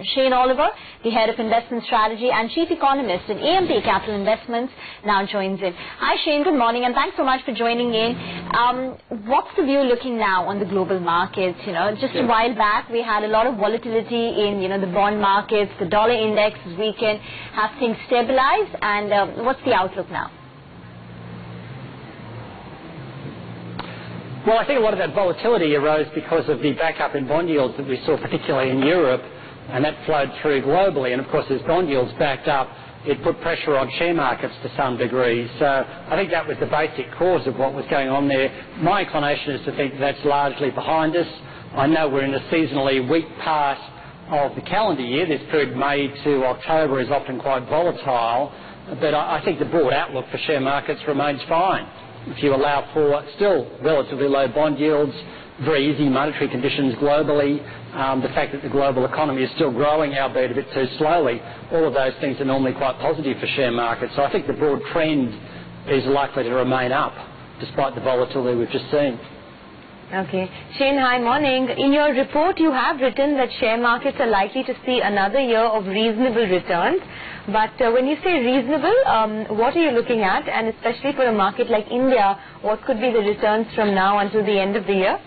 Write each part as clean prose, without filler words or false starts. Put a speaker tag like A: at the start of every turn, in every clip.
A: Shane Oliver, the Head of Investment Strategy and Chief Economist in AMP Capital Investments, now joins in. Hi Shane, good morning and thanks so much for joining in. What's the view looking now on the global markets? Just a while back we had a lot of volatility in the bond markets, the dollar index is weakened. Have things stabilized, and what's the outlook now?
B: Well, I think a lot of that volatility arose because of the backup in bond yields that we saw particularly in Europe, and that flowed through globally. And of course, as bond yields backed up, it put pressure on share markets to some degree. So I think that was the basic cause of what was going on there. My inclination is to think that's largely behind us. I know we're in a seasonally weak part of the calendar year. This period, May to October, is often quite volatile, but I think the broad outlook for share markets remains fine. If you allow for still relatively low bond yields, very easy monetary conditions globally, the fact that the global economy is still growing, albeit a bit too slowly, all of those things are normally quite positive for share markets. So I think the broad trend is likely to remain up, despite the volatility we've just seen.
C: Okay. Shane, hi, morning. In your report, you have written that share markets are likely to see another year of reasonable returns. But when you say reasonable, what are you looking at? And especially for a market like India, what could be the returns from now until the end of the year?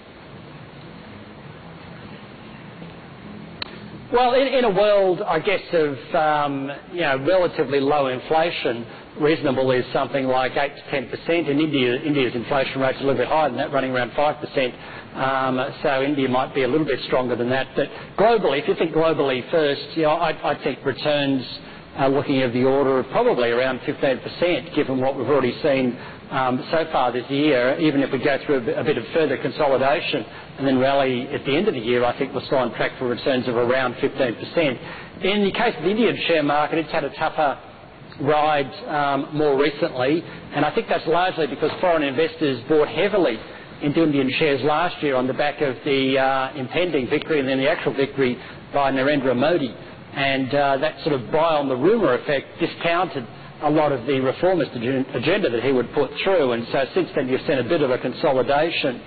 B: Well, in a world, I guess, of relatively low inflation, reasonable is something like 8 to 10%. In India's inflation rate's a little bit higher than that, running around 5%. So India might be a little bit stronger than that. But globally, if you think globally first, I think returns are looking at the order of probably around 15%, given what we've already seen so far this year. Even if we go through a bit of further consolidation and then rally at the end of the year, I think we're still on track for returns of around 15%. In the case of the Indian share market, it's had a tougher ride more recently, and I think that's largely because foreign investors bought heavily into Indian shares last year on the back of the impending victory and then the actual victory by Narendra Modi. And that sort of buy on the rumour effect discounted a lot of the reformist agenda that he would put through. And so since then you've seen a bit of a consolidation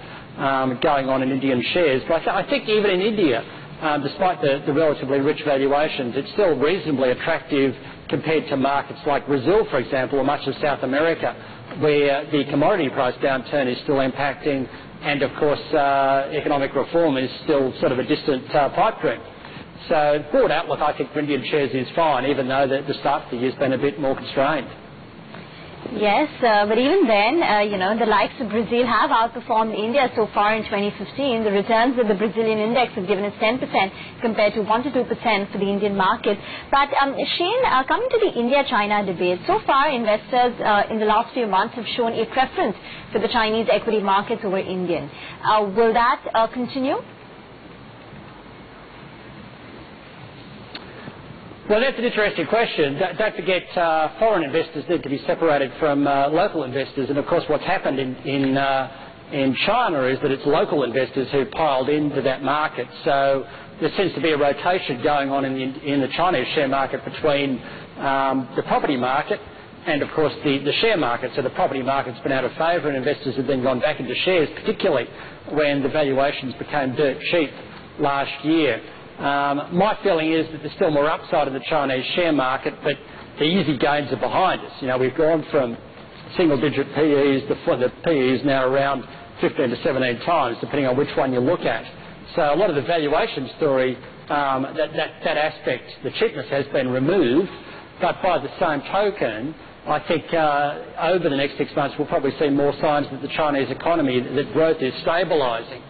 B: going on in Indian shares. But I think even in India, despite the relatively rich valuations, it's still reasonably attractive compared to markets like Brazil, for example, or much of South America, where the commodity price downturn is still impacting, and of course economic reform is still sort of a distant pipe dream. So the broad outlook, I think, for Indian shares is fine, even though the start of the year has been a bit more constrained.
A: Yes, but even then, the likes of Brazil have outperformed India so far in 2015. The returns of the Brazilian index have given us 10% compared to 1 to 2% for the Indian market. But Shane, coming to the India-China debate, so far investors in the last few months have shown a preference for the Chinese equity markets over Indian. Will that continue?
B: Well, that's an interesting question. Don't forget, foreign investors need to be separated from local investors, and of course what's happened in China is that it's local investors who piled into that market. So there seems to be a rotation going on in the Chinese share market between the property market and of course the share market. So the property market's been out of favour and investors have then gone back into shares, particularly when the valuations became dirt cheap last year. My feeling is that there's still more upside in the Chinese share market, but the easy gains are behind us. We've gone from single-digit PEs, the PEs now around 15 to 17 times, depending on which one you look at. So a lot of the valuation story, that aspect, the cheapness has been removed, but by the same token, I think over the next 6 months we'll probably see more signs that the Chinese economy, that growth is stabilising.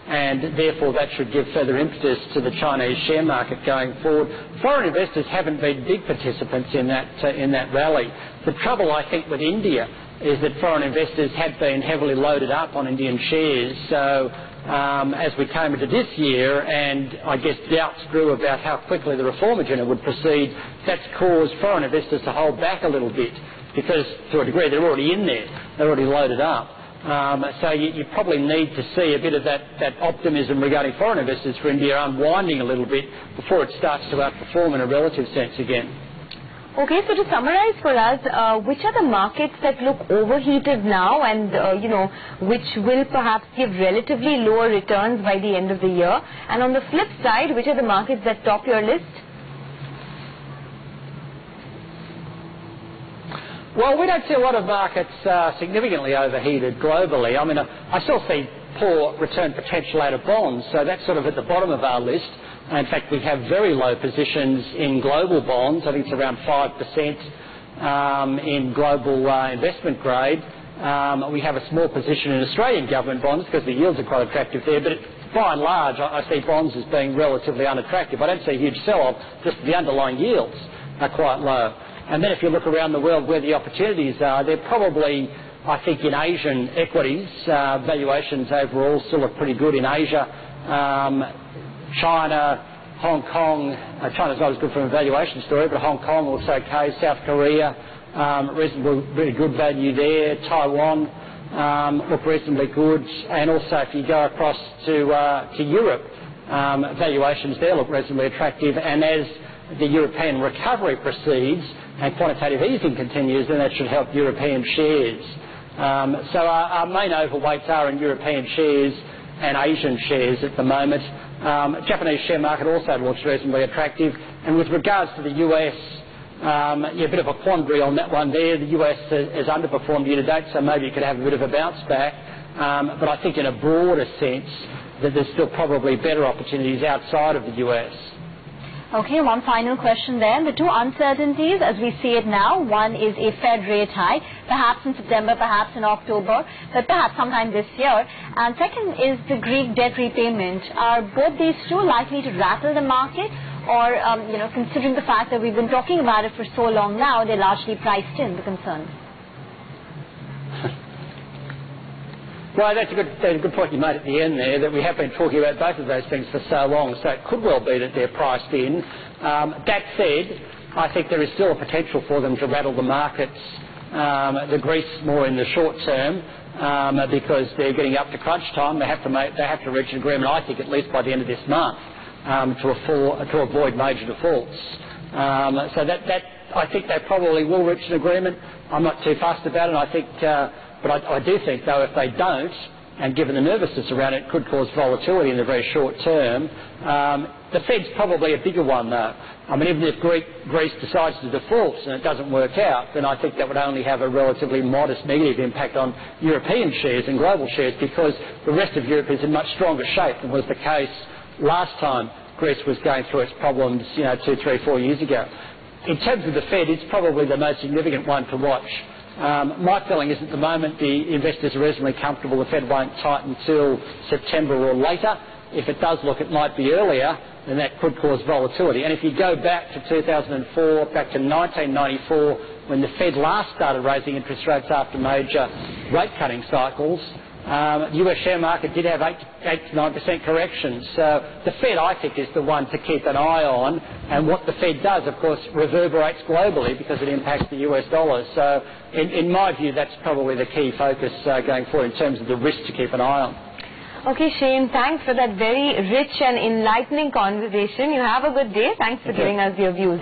B: And therefore that should give further impetus to the Chinese share market going forward. Foreign investors haven't been big participants in that rally. The trouble, I think, with India is that foreign investors had been heavily loaded up on Indian shares. So as we came into this year, and I guess doubts grew about how quickly the reform agenda would proceed, that's caused foreign investors to hold back a little bit because, to a degree, they're already in there. They're already loaded up. So you probably need to see a bit of that optimism regarding foreign investors for India unwinding a little bit before it starts to outperform in a relative sense again.
C: Okay, so to summarize for us, which are the markets that look overheated now and, which will perhaps give relatively lower returns by the end of the year? And on the flip side, which are the markets that top your list?
B: Well, we don't see a lot of markets significantly overheated globally. I mean, I still see poor return potential out of bonds, so that's sort of at the bottom of our list. In fact, we have very low positions in global bonds. I think it's around 5% in global investment grade. We have a small position in Australian government bonds because the yields are quite attractive there, but by and large I see bonds as being relatively unattractive. I don't see a huge sell-off, just the underlying yields are quite low. And then if you look around the world where the opportunities are, they're probably, I think, in Asian equities. Valuations overall still look pretty good in Asia. China, Hong Kong, China's not as good from a valuation story, but Hong Kong looks okay. South Korea, reasonably really good value there. Taiwan look reasonably good. And also if you go across to Europe, valuations there look reasonably attractive. And as the European recovery proceeds and quantitative easing continues, then that should help European shares. So our main overweights are in European shares and Asian shares at the moment. Japanese share market also looks reasonably attractive. And with regards to the US, a bit of a quandary on that one there. The US has underperformed year to date, so maybe you could have a bit of a bounce back. But I think in a broader sense that there's still probably better opportunities outside of the US.
A: Okay, one final question then. The two uncertainties as we see it now, one is a Fed rate hike, perhaps in September, perhaps in October, but perhaps sometime this year. And second is the Greek debt repayment. Are both these two likely to rattle the market? Or, considering the fact that we've been talking about it for so long now, they're largely priced in, the concerns?
B: Well, that's a good point you made at the end there, that we have been talking about both of those things for so long, so it could well be that they're priced in. That said, I think there is still a potential for them to rattle the markets, the Greece more in the short term, because they're getting up to crunch time. They have to reach an agreement, I think, at least by the end of this month, to avoid major defaults. So that I think they probably will reach an agreement. I'm not too fussed about it. I think. But I do think, though, if they don't, and given the nervousness around it, could cause volatility in the very short term. The Fed's probably a bigger one, though. I mean, even if Greece decides to default and it doesn't work out, then I think that would only have a relatively modest negative impact on European shares and global shares, because the rest of Europe is in much stronger shape than was the case last time Greece was going through its problems, 2, 3, 4 years ago. In terms of the Fed, it's probably the most significant one to watch. My feeling is at the moment the investors are reasonably comfortable the Fed won't tighten until September or later. If it does look it might be earlier, then that could cause volatility. And if you go back to 2004, back to 1994, when the Fed last started raising interest rates after major rate cutting cycles, the US share market did have 8 to 9% corrections. So the Fed, I think, is the one to keep an eye on. And what the Fed does, of course, reverberates globally because it impacts the US dollar. So in my view, that's probably the key focus going forward in terms of the risk to keep an eye on.
C: Okay, Shane, thanks for that very rich and enlightening conversation. You have a good day. Thanks for giving us your views.